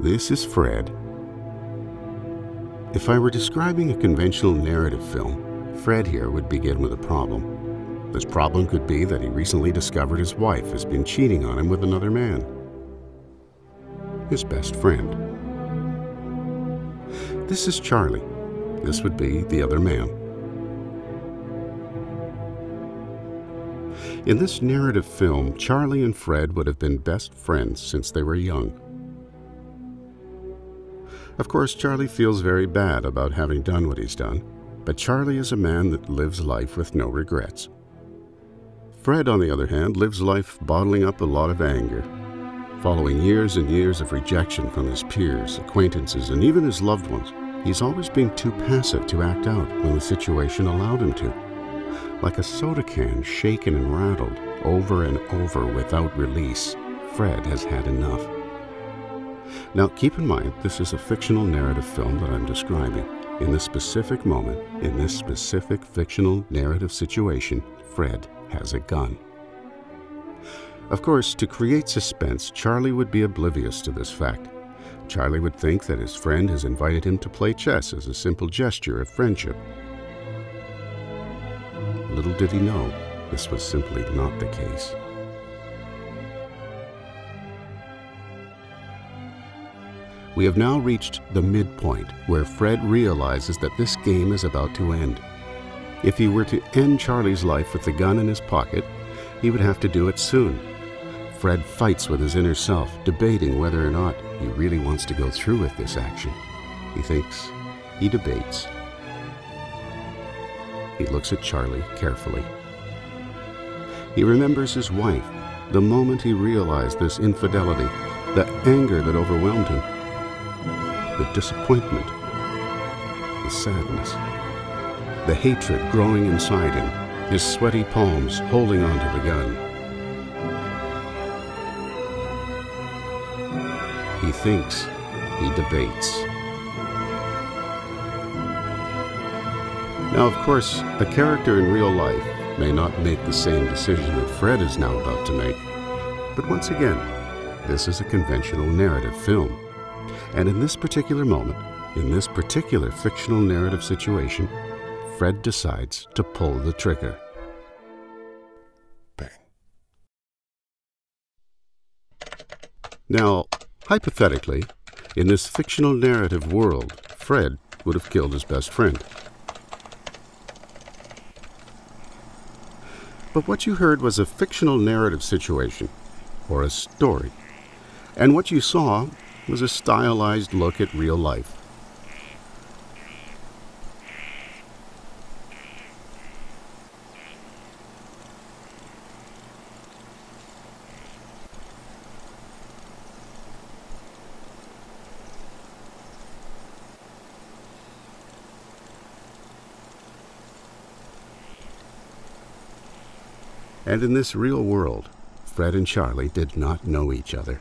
This is Fred. If I were describing a conventional narrative film, Fred here would begin with a problem. This problem could be that he recently discovered his wife has been cheating on him with another man, his best friend. This is Charlie. This would be the other man. In this narrative film, Charlie and Fred would have been best friends since they were young. Of course, Charlie feels very bad about having done what he's done, but Charlie is a man that lives life with no regrets. Fred, on the other hand, lives life bottling up a lot of anger. Following years and years of rejection from his peers, acquaintances, and even his loved ones, he's always been too passive to act out when the situation allowed him to. Like a soda can shaken and rattled over and over without release, Fred has had enough. Now, keep in mind, this is a fictional narrative film that I'm describing. In this specific moment, in this specific fictional narrative situation, Fred has a gun. Of course, to create suspense, Charlie would be oblivious to this fact. Charlie would think that his friend has invited him to play chess as a simple gesture of friendship. Little did he know, this was simply not the case. We have now reached the midpoint where Fred realizes that this game is about to end. If he were to end Charlie's life with the gun in his pocket, he would have to do it soon. Fred fights with his inner self, debating whether or not he really wants to go through with this action. He thinks, he debates. He looks at Charlie carefully. He remembers his wife, the moment he realized this infidelity, the anger that overwhelmed him, the disappointment, the sadness, the hatred growing inside him, his sweaty palms holding onto the gun. He thinks, he debates. Now, of course, a character in real life may not make the same decision that Fred is now about to make. But once again, this is a conventional narrative film. And in this particular moment, in this particular fictional narrative situation, Fred decides to pull the trigger. Bang. Now, hypothetically, in this fictional narrative world, Fred would have killed his best friend. But what you heard was a fictional narrative situation, or a story. And what you saw was a stylized look at real life. And in this real world, Fred and Charlie did not know each other.